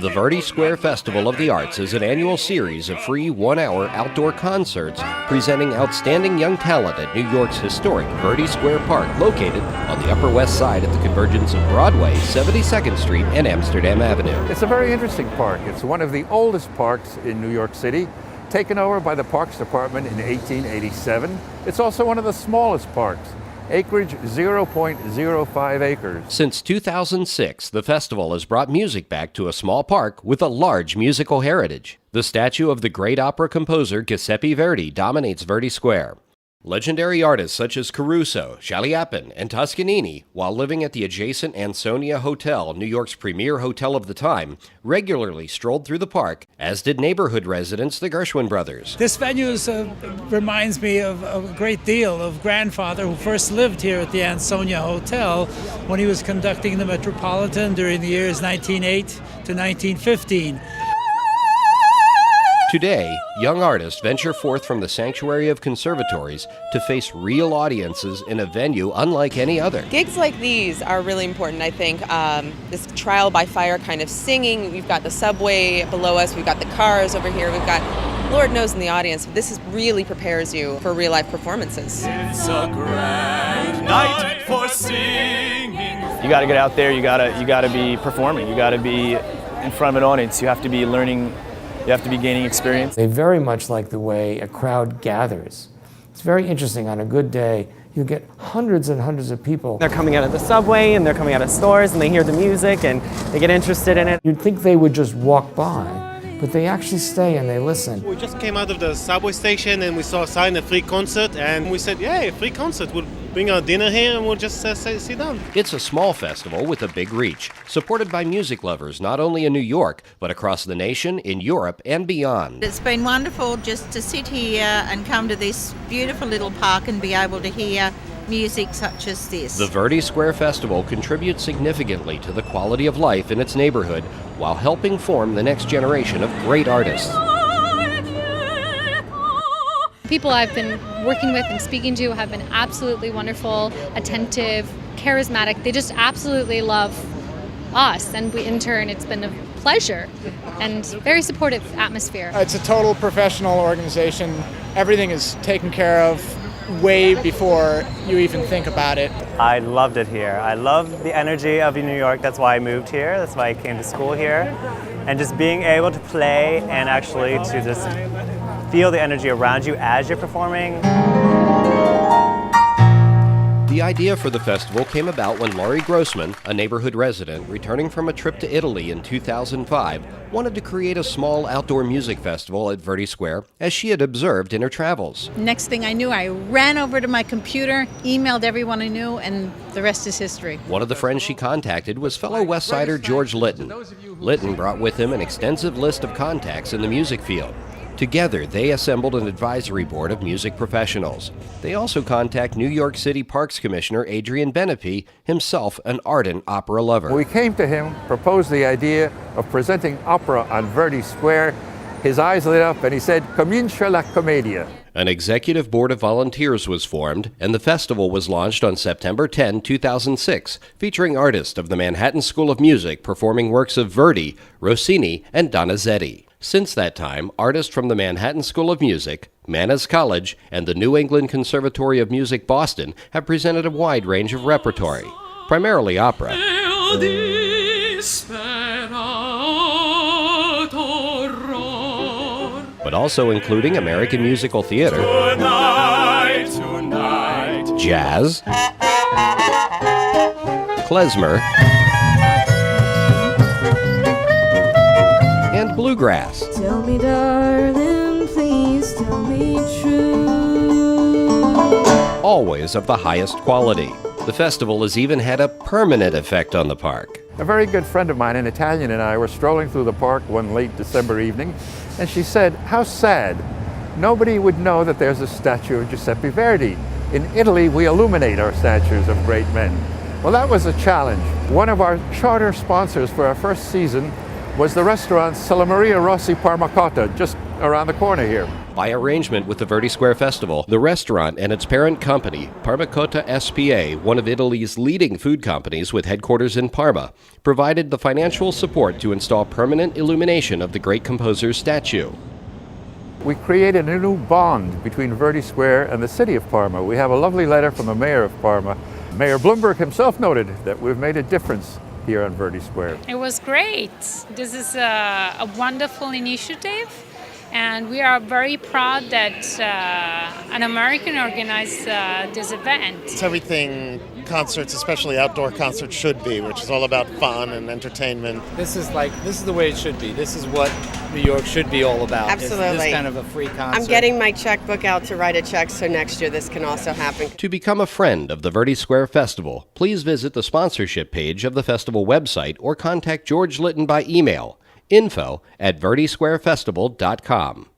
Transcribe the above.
The Verdi Square Festival of the Arts is an annual series of free one-hour outdoor concerts presenting outstanding young talent at New York's historic Verdi Square Park, located on the Upper West Side at the convergence of Broadway, 72nd Street, and Amsterdam Avenue. It's a very interesting park. It's one of the oldest parks in New York City, taken over by the Parks Department in 1887. It's also one of the smallest parks. Acreage 0.05 acres. Since 2006, the festival has brought music back to a small park with a large musical heritage. The statue of the great opera composer Giuseppe Verdi dominates Verdi Square. Legendary artists such as Caruso, Chaliapin, and Toscanini, while living at the adjacent Ansonia Hotel, New York's premier hotel of the time, regularly strolled through the park, as did neighborhood residents the Gershwin brothers. This venue reminds me of a great deal of grandfather who first lived here at the Ansonia Hotel when he was conducting the Metropolitan during the years 1908 to 1915. Today, young artists venture forth from the sanctuary of conservatories to face real audiences in a venue unlike any other. Gigs like these are really important, I think. This trial by fire kind of singing. We've got the subway below us. We've got the cars over here. We've got Lord knows in the audience. This really prepares you for real life performances. It's a grand night for singing. You got to get out there. You got to be performing. You got to be in front of an audience. You have to be learning. You have to be gaining experience. They very much like the way a crowd gathers. It's very interesting. On a good day, you get hundreds and hundreds of people. They're coming out of the subway and they're coming out of stores and they hear the music and they get interested in it. You'd think they would just walk by, but they actually stay and they listen. We just came out of the subway station and we saw a sign, a free concert, and we said, yeah, free concert. We'll bring our dinner here and we'll just sit down. It's a small festival with a big reach, supported by music lovers not only in New York, but across the nation, in Europe, and beyond. It's been wonderful just to sit here and come to this beautiful little park and be able to hear music such as this. The Verdi Square Festival contributes significantly to the quality of life in its neighborhood while helping form the next generation of great artists. People I've been working with and speaking to have been absolutely wonderful, attentive, charismatic. They just absolutely love us, and we, in turn, it's been a pleasure and very supportive atmosphere. It's a total professional organization. Everything is taken care of way before you even think about it. I loved it here. I love the energy of New York. That's why I moved here. That's why I came to school here. And just being able to play and actually to just feel the energy around you as you're performing. The idea for the festival came about when Laurie Grossman, a neighborhood resident returning from a trip to Italy in 2005, wanted to create a small outdoor music festival at Verdi Square, as she had observed in her travels. Next thing I knew, I ran over to my computer, emailed everyone I knew, and the rest is history. One of the friends she contacted was fellow West Sider George Litton. Litton brought with him an extensive list of contacts in the music field. Together, they assembled an advisory board of music professionals. They also contact New York City Parks Commissioner Adrian Benepe, himself an ardent opera lover. We came to him, proposed the idea of presenting opera on Verdi Square. His eyes lit up and he said, "Comincia la commedia." An executive board of volunteers was formed, and the festival was launched on September 10, 2006, featuring artists of the Manhattan School of Music performing works of Verdi, Rossini, and Donizetti. Since that time, artists from the Manhattan School of Music, Mannes College, and the New England Conservatory of Music Boston have presented a wide range of repertory, primarily opera. But also including American musical theater, jazz, klezmer, and bluegrass. Tell me, darling, please tell me true. Always of the highest quality. The festival has even had a permanent effect on the park. A very good friend of mine, an Italian, and I were strolling through the park one late December evening, and she said, "How sad. Nobody would know that there's a statue of Giuseppe Verdi. In Italy, we illuminate our statues of great men." Well, that was a challenge. One of our charter sponsors for our first season was the restaurant Sella Maria Rossi Parmacotta, just around the corner here. By arrangement with the Verdi Square Festival, the restaurant and its parent company, Parmacotta SPA, one of Italy's leading food companies with headquarters in Parma, provided the financial support to install permanent illumination of the great composer's statue. We created a new bond between Verdi Square and the city of Parma. We have a lovely letter from the mayor of Parma. Mayor Bloomberg himself noted that we've made a difference here on Verdi Square. It was great. This is a wonderful initiative, and we are very proud that an American organized this event. It's everything concerts, especially outdoor concerts, should be, which is all about fun and entertainment. This is the way it should be. This is what New York should be all about. Absolutely. This kind of a free concert. I'm getting my checkbook out to write a check, so next year this can also happen. To become a friend of the Verdi Square Festival, please visit the sponsorship page of the festival website or contact George Litton by email, info@verdisquarefestival.com.